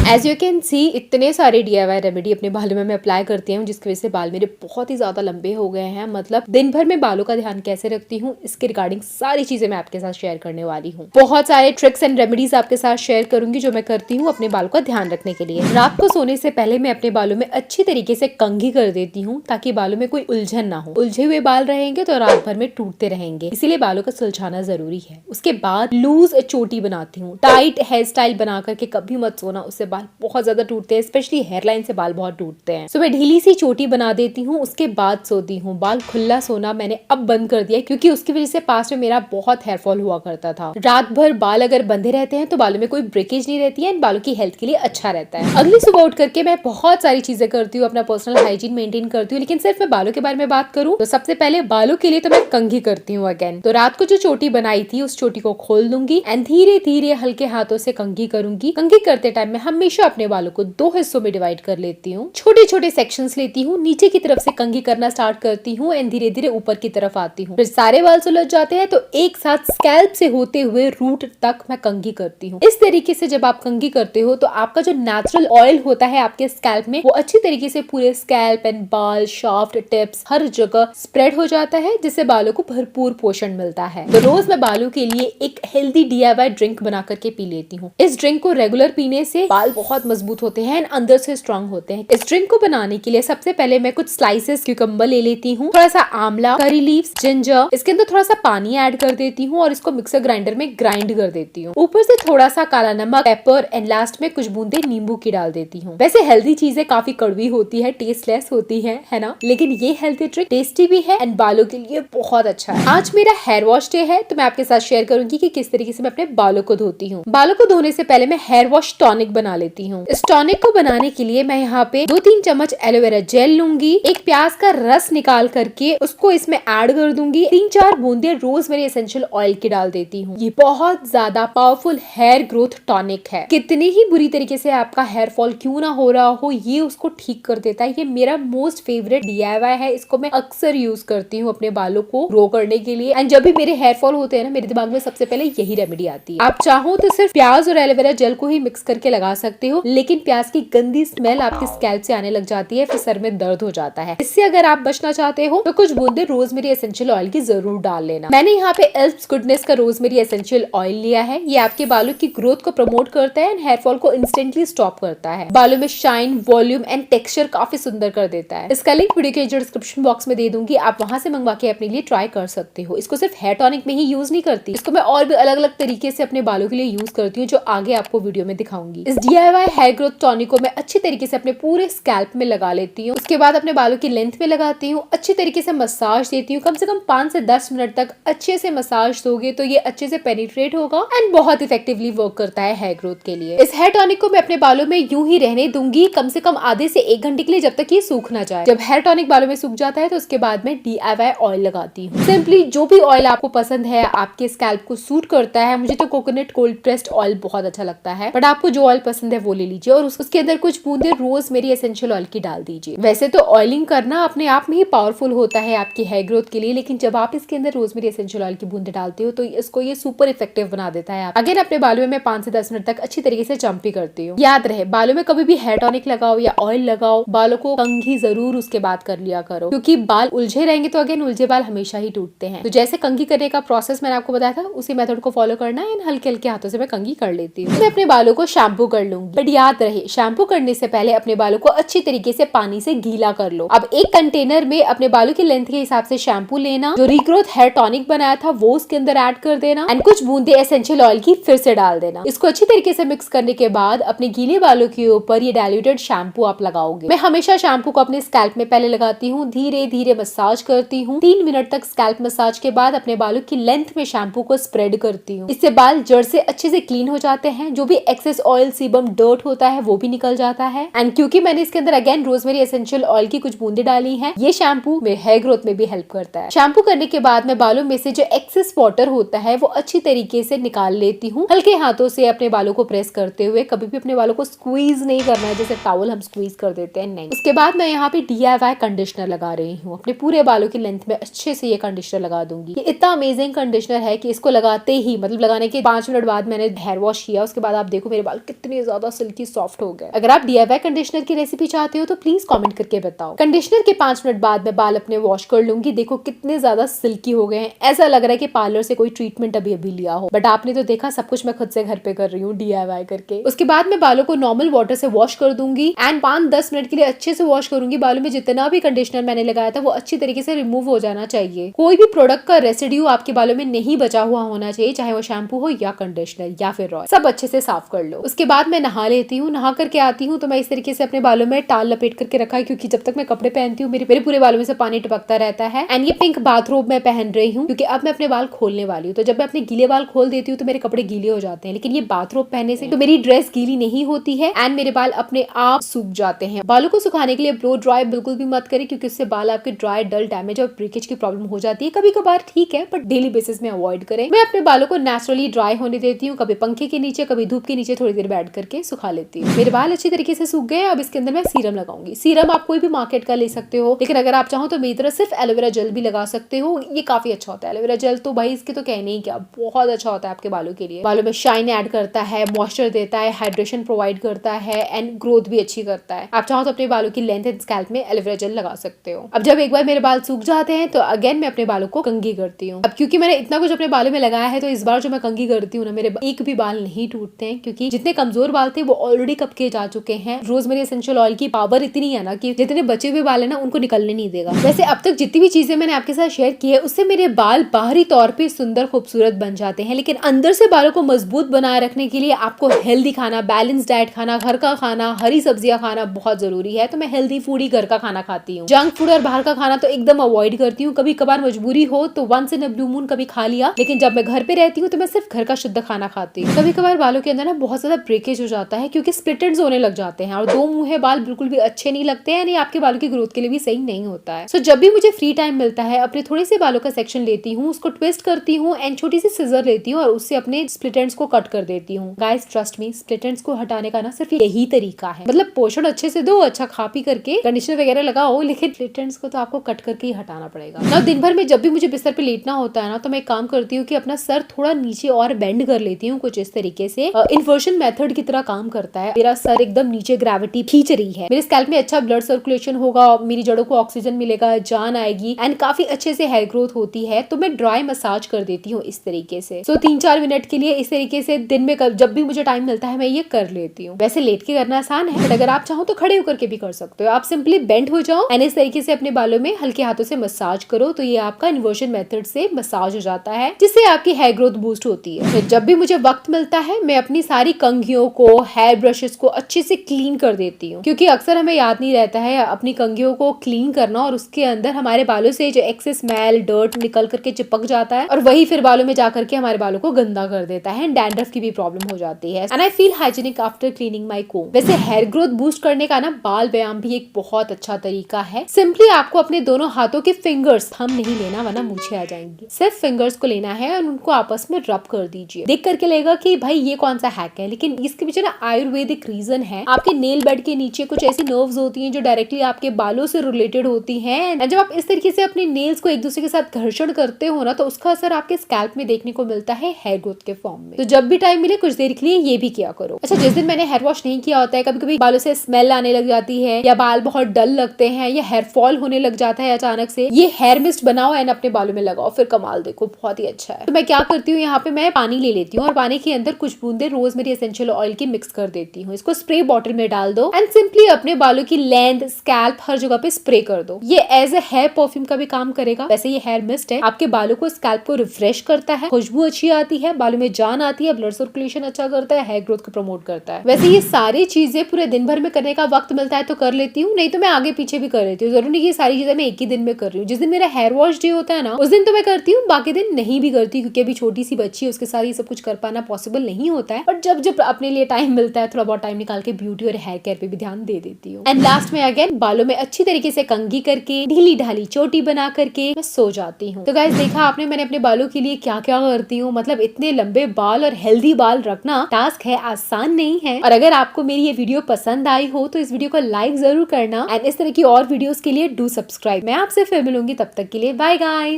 As you can see इतने सारे DIY remedy अपने बालों में मैं अप्लाई करती हूँ, जिसकी वजह से बाल मेरे बहुत ही ज्यादा लंबे हो गए हैं। मतलब दिन भर में बालों का ध्यान कैसे रखती हूँ, इसके रिगार्डिंग सारी चीजें मैं आपके साथ शेयर करने वाली हूँ। बहुत सारे ट्रिक्स एंड रेमेडीज आपके साथ शेयर करूंगी जो मैं करती हूँ अपने बालों का ध्यान रखने के लिए। रात को सोने से पहले मैं अपने बालों में अच्छी तरीके से कंघी कर देती हूँ, ताकि बालों में कोई उलझन ना हो। उलझे हुए बाल रहेंगे तो रात भर में टूटते रहेंगे, इसीलिए बालों का सुलझाना जरूरी है। उसके बाद लूज चोटी बनाती हूँ। टाइट हेयर स्टाइल बना करके कभी मत सोना, उससे बाल बहुत ज्यादा टूटते हैं, स्पेशली हेयरलाइन से बाल बहुत टूटते हैं। तो मैं ढीली सी चोटी बना देती हूँ, उसके बाद सोती हूँ। बाल खुला सोना मैंने अब बंद कर दिया, क्योंकि उसकी वजह से पास्ट में मेरा बहुत हेयर फॉल हुआ करता था। रात भर बाल अगर बंधे रहते हैं तो बालों में कोई ब्रेकेज नहीं रहती है, बालों की हेल्थ के लिए अच्छा रहता है। अगली सुबह उठ करके मैं बहुत सारी चीजें करती हूँ, अपना पर्सनल हाइजीन मेंटेन करती हूँ, लेकिन सिर्फ मैं बालों के बारे में बात करूँ तो सबसे पहले बालों के लिए तो मैं कंघी करती हूँ अगेन। तो रात को जो चोटी बनाई थी उस चोटी को खोल दूंगी एंड धीरे धीरे हल्के हाथों से कंघी करूंगी। कंघी करते टाइम मैं हमेशा अपने बालों को 2 हिस्सों में डिवाइड कर लेती हूँ। छोटे छोटे सेक्शंस लेती हूँ, नीचे की तरफ से कंघी करना स्टार्ट करती हूँ एंड धीरे धीरे ऊपर की तरफ आती हूँ। फिर सारे बाल सुलझ जाते हैं तो एक साथ स्कैल्प से होते हुए रूट तक मैं कंघी करती हूँ। इस तरीके से जब आप कंघी करते हो तो आपका जो नेचुरल ऑयल होता है आपके स्कैल्प में, वो अच्छी तरीके से पूरे स्कैल्प एंड बाल, शाफ्ट, टिप्स हर जगह स्प्रेड हो जाता है, जिससे बालों को भरपूर पोषण मिलता है। तो रोज मैं बालों के लिए एक हेल्दी DIY ड्रिंक बना करके पी लेती हूँ। इस ड्रिंक को रेगुलर पीने से बाल बहुत मजबूत होते हैं एंड अंदर से स्ट्रांग होते हैं। इस ड्रिंक को बनाने के लिए सबसे पहले मैं कुछ स्लाइसेस क्यूकम्बर ले लेती हूँ, थोड़ा सा आंवला, करी लीव्स, जिंजर, इसके अंदर थोड़ा सा पानी ऐड कर देती हूँ और इसको मिक्सर ग्राइंडर में ग्राइंड कर देती हूँ। ऊपर से थोड़ा सा काला नमक, पेपर एंड लास्ट में कुछ बूंदे नींबू की डाल देती हूँ। वैसे हेल्दी चीजें काफी कड़वी होती है, टेस्टलेस होती है ना, लेकिन ये हेल्दी ट्रिक टेस्टी भी है एंड बालों के लिए बहुत अच्छा है। आज मेरा हेयर वॉश डे है, तो मैं आपके साथ शेयर करूंगी कि किस तरीके से मैं अपने बालों को धोती हूँ। बालों को धोने से पहले मैं हेयर वॉश टॉनिक बना लेती हूँ। इस टॉनिक को बनाने के लिए मैं यहाँ पे 2-3 चम्मच एलोवेरा जेल लूंगी, एक प्याज का रस निकाल करके उसको इसमें ऐड कर दूंगी, 3-4 बूंदे रोजमेरी एसेंशियल ऑयल की डाल देती हूँ। ये बहुत ज्यादा पावरफुल हेयर ग्रोथ टॉनिक है। कितनी ही बुरी तरीके से आपका हेयर फॉल क्यों ना हो रहा हो, ये उसको ठीक कर देता है। ये मेरा मोस्ट फेवरेट DIY है, इसको मैं अक्सर यूज करती हूँ अपने बालों को ग्रो करने के लिए। एंड जब भी मेरे हेयर फॉल होते हैं ना, मेरे दिमाग में सबसे पहले यही रेमेडी आती है। आप चाहो तो सिर्फ प्याज और एलोवेरा जेल को ही मिक्स करके लगा सकते हो, लेकिन प्याज की गंदी स्मेल आपके स्कैल्प से आने लग जाती है, फिर सर में दर्द हो जाता है। इससे अगर आप बचना चाहते हो तो कुछ बूंदे रोजमेरी एसेंशियल ऑयल की जरूर डाल लेना। मैंने यहाँ पे एल्प्स गुडनेस का रोजमेरी एसेंशियल ऑयल लिया है। ये आपके बालों की ग्रोथ को प्रमोट करता है एंड हेयर फॉल को इंस्टेंटली स्टॉप करता है। बालों में शाइन, वॉल्यूम एंड टेक्सचर काफी सुंदर कर देता है। इसका लिंक वीडियो के डिस्क्रिप्शन बॉक्स में दे दूंगी, आप वहां से मंगवा के अपने लिए ट्राई कर सकते हो। इसको सिर्फ हेयर टॉनिक में ही यूज नहीं करती, इसको मैं और भी अलग अलग तरीके से अपने बालों के लिए यूज करती हूँ, जो आगे आपको वीडियो में दिखाऊंगी। इस DIY हेयर ग्रोथ टॉनिक को मैं अच्छी तरीके से अपने पूरे स्कैल्प में लगा लेती हूँ। उसके बाद अपने बालों की लेंथ में लगाती हूँ, अच्छी तरीके से मसाज देती हूँ। कम से कम 5 से 10 मिनट तक अच्छे से मसाज दोगे तो ये अच्छे से पेनिट्रेट होगा एंड बहुत इफेक्टिवली वर्क करता है हेयर ग्रोथ के लिए। इस हेयर टॉनिक को मैं अपने बालों में यूं ही रहने दूंगी कम से कम आधे से 1 घंटे के लिए, जब तक ये सूख ना जाए। जब हेयर टॉनिक बालों में सूख जाता है तो उसके बाद मैं DIY ऑयल लगाती हूँ। सिंपली जो भी ऑयल आपको पसंद है, आपके स्कैल्प को सूट करता है। मुझे तो कोकोनट कोल्ड प्रेस्ड ऑयल बहुत अच्छा लगता है, बट आपको जो ऑयल पसंद है वो ले लीजिए और उसके अंदर कुछ बूंदे रोजमेरी एसेंशियल ऑयल की डाल दीजिए। वैसे तो ऑयलिंग करना अपने आप में ही पावरफुल होता है आपकी हेयर ग्रोथ के लिए, लेकिन जब आप इसके अंदर रोजमेरी एसेंशियल ऑयल की बूंदे डालते हो तो इसको ये सुपर इफेक्टिव बना देता है। अगेन अपने बालों में 5 से 10 मिनट तक अच्छी तरीके से चम्पी करती हूँ। याद रहे, बालों में कभी भी हेयर टॉनिक लगाओ या ऑयल लगाओ, बालों को कंघी जरूर उसके बाद कर लिया करो, क्योंकि बाल उलझे रहेंगे तो अगेन उलझे बाल हमेशा ही टूटते हैं। तो जैसे कंघी करने का प्रोसेस मैंने आपको बताया था, उसी मेथड को फॉलो करना है। हल्के हल्के हाथों से मैं कंघी कर लेती हूँ। मैं अपने बालों को शैम्पू कर लूंगी, बट याद रहे शैम्पू करने से पहले अपने बालों को अच्छी तरीके से पानी से गीला कर लो। अब एक कंटेनर में अपने बालों की लेंथ के हिसाब से शैम्पू लेना, जो रीग्रोथ हेयर टॉनिक बनाया था वो उसके अंदर ऐड कर देना एंड कुछ बूंदे एसेंशियल ऑयल की फिर से डाल देना। इसको अच्छी तरीके से मिक्स करने के बाद अपने गीले बालों के ऊपर ये डाइल्यूटेड शैम्पू आप लगाओगे। मैं हमेशा शैम्पू को अपने स्कैल्प में पहले लगाती हूँ, धीरे धीरे मसाज करती हूँ। 3 मिनट तक स्कैल्प मसाज के बाद अपने बालों की लेंथ में शैम्पू को स्प्रेड करती हूँ। इससे बाल जड़ से अच्छे से क्लीन हो जाते हैं। जो भी एक्सेस ऑयल, सीबम, डर्ट होता है वो भी निकल जाता है। एंड क्योंकि मैंने इसके अंदर अगेन रोजमेरी एसेंशियल ऑयल की कुछ बूंदे डाली हैं, ये शैम्पू मेरे हेयर ग्रोथ में भी हेल्प करता है। शैम्पू करने के बाद मैं बालों में से जो एक्सेस वाटर होता है वो अच्छी तरीके से निकाल लेती हूँ, हल्के हाथों से अपने बालों को प्रेस करते हुए। कभी भी अपने बालों को स्क्वीज नहीं करना है, जैसे टॉवल हम स्क्वीज कर देते हैं, नहीं। उसके बाद मैं यहाँ पे DIY कंडीशनर लगा रही हूँ। अपने पूरे बालों की लेंथ में अच्छे से ये कंडीशनर लगा दूंगी। ये इतना अमेजिंग कंडीशनर है कि इसको लगाते ही, मतलब लगाने के 5 मिनट बाद मैंने हेयर वॉश किया, उसके बाद आप देखो मेरे बाल कितने ज्यादा ज्यादा सिल्की सॉफ्ट हो गए। अगर आप DIY कंडीशनर की रेसिपी चाहते हो तो प्लीज कमेंट करके बताओ। कंडीशनर के 5 मिनट बाद मैं बाल अपने वॉश कर लूंगी। देखो कितने ज्यादा सिल्की हो गए हैं, ऐसा लग रहा है कि पार्लर से कोई ट्रीटमेंट अभी लिया हो। बट आपने तो देखा सब कुछ मैं खुद से घर पे कर रही हूँ DIY करके। उसके बाद मैं बालों को नॉर्मल वाटर से वॉश कर दूंगी एंड 5-10 मिनट के लिए अच्छे से वॉश करूंगी। बालों में जितना भी कंडीशनर मैंने लगाया था वो अच्छी तरीके से रिमूव हो जाना चाहिए। कोई भी प्रोडक्ट का रेसिड्यू आपके बालों में नहीं बचा हुआ होना चाहिए, चाहे वो शैम्पू हो या कंडीशनर या फिर ऑयल, सब अच्छे से साफ कर लो। उसके बाद मैं नहा लेती हूँ। नहा करके आती हूँ तो मैं इस तरीके से अपने बालों में टाल लपेट करके रखा है, क्योंकि जब तक मैं कपड़े पहनती हूँ मेरे पूरे बालों में से पानी टपकता रहता है। एंड ये पिंक बाथरोब मैं पहन रही हूँ क्योंकि अब मैं अपने बाल खोलने वाली हूँ। तो जब मैं अपने गीले बाल खोल देती हूँ तो मेरे कपड़े गीले हो जाते हैं, लेकिन ये बाथरोब पहनने से तो मेरी ड्रेस गीली नहीं होती है एंड मेरे बाल अपने आप सूख जाते हैं। बालों को सुखाने के लिए ब्लो ड्राई बिल्कुल भी मत करें, क्योंकि उससे बाल आपके ड्राई, डल, डैमेज और ब्रेकेज की प्रॉब्लम हो जाती है। कभी कभार ठीक है, बट डेली बेसिस में अवॉइड करें। मैं अपने बालों को नेचुरली ड्राई होने देती हूँ, कभी पंखे के नीचे, कभी धूप के नीचे थोड़ी देर बैठ करके सुखा लेती हूँ। मेरे बाल अच्छी तरीके से सूख गए। अब इसके अंदर मैं सीरम लगाऊंगी। सीरम आप कोई भी मार्केट का ले सकते हो, लेकिन अगर आप चाहो तो मेरी तरह सिर्फ एलोवेरा जेल भी लगा सकते हो। ये काफी अच्छा होता है एलोवेरा जेल, तो भाई इसके तो कहने ही क्या, बहुत अच्छा होता है आपके बालों के लिए। बालों में शाइन ऐड करता है, मॉइस्चर देता है, हाइड्रेशन प्रोवाइड करता है एंड ग्रोथ भी अच्छी करता है। आप चाहो तो अपने बालों की लेंथ एंड स्कैल्प में एलोवेरा जेल लगा सकते हो। अब जब एक बार मेरे बाल सूख जाते हैं तो अगेन मैं अपने बालों को कंघी करती हूँ। अब क्योंकि मैंने इतना कुछ अपने बालों में लगाया है तो इस बार जो मैं कंघी करती हूँ ना, मेरे एक भी बाल नहीं टूटते हैं, क्योंकि जितने कमजोर बाल थे वो ऑलरेडी कब के जा चुके हैं। रोजमेरी एसेंशियल ऑयल की पावर इतनी है ना कि जितने बचे हुए बाल है ना उनको निकलने नहीं देगा। वैसे अब तक जितनी भी चीजें मैंने आपके साथ शेयर की है उससे मेरे बाल बाहरी तौर पे सुंदर खूबसूरत बन जाते हैं, लेकिन अंदर से बालों को मजबूत बनाए रखने के लिए आपको हेल्दी खाना, बैलेंस डाइट खाना, घर का खाना, हरी सब्जियां खाना बहुत जरूरी है। तो मैं हेल्दी फूड ही घर का खाना खाती हूँ। जंक फूड और बाहर का खाना तो एकदम अवॉइड करती हूँ। कभी कभार मजबूरी हो तो once in a blue moon कभी खा लिया, लेकिन जब मैं घर पे रहती हूँ तो मैं सिर्फ घर का शुद्ध खाना खाती हूँ। कभी कभार बालों के अंदर ना बहुत ज्यादा ब्रेकेज हो जाता है क्योंकि स्प्लिट एंड्स होने लग जाते हैं और दो मुंहे बाल बिल्कुल भी अच्छे नहीं लगते हैं, आपके बालों की ग्रोथ के लिए भी सही नहीं होता है। सो जब भी मुझे फ्री टाइम मिलता है अपने थोड़े से बालों का सेक्शन लेती हूँ, उसको ट्विस्ट करती हूँ एंड छोटी सी सिजर लेती हूँ और उससे अपने स्प्लिट एंड्स को कट कर देती हूँ। Guys trust me, split ends को हटाने का ना सिर्फ यही तरीका है। मतलब पोषण अच्छे से दो, अच्छा खा पी करके कंडीशनर वगैरह लगाओ, लेकिन स्प्लिट एंड्स को तो आपको कट करके ही हटाना पड़ेगा ना। दिन भर में जब भी मुझे बिस्तर पे लेटना होता है ना तो मैं काम करती हूँ कि अपना सर थोड़ा नीचे और बेंड कर लेती हूँ, कुछ इस तरीके से इन्वर्शन मेथड की तरह काम करता है। मेरा सर एकदम नीचे ग्रेविटी खींच रही है, मेरे स्कैल्प में अच्छा ब्लड सर्कुलेशन होगा, मेरी जड़ों को ऑक्सीजन मिलेगा, जान आएगी एंड काफी अच्छे से हेयर ग्रोथ होती है। तो मैं ड्राई मसाज कर देती हूँ इस तरीके से। सो 3-4 मिनट के लिए इस तरीके से दिन में जब भी मुझे टाइम मिलता है मैं ये कर लेती हूँ। वैसे लेट के करना आसान है, बट अगर आप चाहो तो खड़े होकर के भी कर सकते हो। आप सिंपली बेंड हो जाओ एंड इस तरीके से अपने बालों में हल्के हाथों से मसाज करो, तो ये आपका इन्वर्शन मेथड से मसाज हो जाता है, जिससे आपकी हेयर ग्रोथ बूस्ट होती है। तो जब भी मुझे वक्त मिलता है मैं अपनी सारी कंघियों को, हेयर ब्रशेस को अच्छे से क्लीन कर देती हूँ, क्योंकि अक्सर हमें याद नहीं रहता है अपनी कंघियों को क्लीन करना और उसके अंदर हमारे बालों से जो एक्सेस स्मेल, डर्ट निकल करके चिपक जाता है और वही फिर बालों में जाकर के हमारे बालों को गंदा कर देता है। डैंड्रफ की भी प्रॉब्लम हो जाती है and I feel hygienic after cleaning my comb. वैसे हेयर ग्रोथ बूस्ट करने का ना बाल व्यायाम भी एक बहुत अच्छा तरीका है। सिंपली आपको अपने दोनों हाथों के फिंगर्स, थंब नहीं लेना वरना मूछें आ जाएंगी, सिर्फ फिंगर्स को लेना है और उनको आपस में रब कर दीजिए। देख करके लगेगा कि भाई ये कौन सा हैक है, लेकिन इसके पीछे ना आयुर्वेदिक रीजन है। आपके नेल बेड के नीचे कुछ ऐसी नर्व्स होती हैं जो डायरेक्टली आपके बालों से रिलेटेड होती हैं। जब आप इस तरीके से अपने नेल्स को एक दूसरे के साथ घर्षण करते हो ना तो उसका असर आपके स्कैल्प में देखने को मिलता है हेयर ग्रोथ के फॉर्म में। तो जब भी टाइम मिले कुछ देर के लिए ये भी किया करो। अच्छा, जिस दिन मैंने हेयर वॉश नहीं किया होता है, कभी कभी बालों से स्मेल आने लग जाती है या बाल बहुत डल लगते हैं या हेयर फॉल होने लग जाता है अचानक से, ये हेयर मिस्ट बनाओ एंड अपने बालों में लगाओ, फिर कमाल देखो, बहुत ही अच्छा है। तो मैं क्या करती हूँ, यहाँ पे मैं पानी ले लेती हूँ और पानी के अंदर कुछ बूंदे रोजमेरी एसेंशियल ऑयल की मिक्स कर देती हूँ। इसको स्प्रे बॉटल में डाल दो एंड सिंपली अपने बालों की लेंथ, स्कैल्प हर जगह पे स्प्रे कर दो। ये एज ए हेयर परफ्यूम का भी काम करेगा। वैसे ये हेयर मिस्ट है, आपके बालों को, स्कैल्प को रिफ्रेश करता है, खुशबू अच्छी आती है, बालों में जान आती है, ब्लड सर्कुलेशन अच्छा करता है, हेयर ग्रोथ को प्रमोट करता है। वैसे ये सारी चीजें पूरे दिन भर में करने का वक्त मिलता है तो कर लेती हूँ, नहीं तो मैं आगे पीछे भी कर लेती हूँ। जरूरी नहीं ये सारी चीजें मैं एक ही दिन में कर रही हूँ। जिस दिन मेरा हेयर वॉश डे होता है ना उस दिन तो मैं करती हूँ, बाकी दिन नहीं भी करती, क्योंकि अभी छोटी सी बच्ची है, उसके साथ ये सब कुछ कर पाना पॉसिबल नहीं होता है। बट जब जब अपने लिए टाइम मिलता है थोड़ा बहुत टाइम निकाल के ब्यूटी और हेयर केयर पे भी ध्यान दे देती हूँ। एंड लास्ट में अगेन बालों में अच्छी तरीके से कंघी करके ढीली ढाली चोटी बना करके मैं सो जाती हूँ। तो गाइस देखा आपने मैंने अपने बालों के लिए क्या क्या करती हूँ। मतलब इतने लंबे बाल और हेल्दी बाल रखना टास्क है, आसान नहीं है। और अगर आपको मेरी ये वीडियो पसंद आई हो तो इस वीडियो को लाइक जरूर करना एंड इस तरह की और वीडियोस के लिए डू सब्सक्राइब। मैं आपसे फिर मिलूंगी, तब तक के लिए बाय गाइस।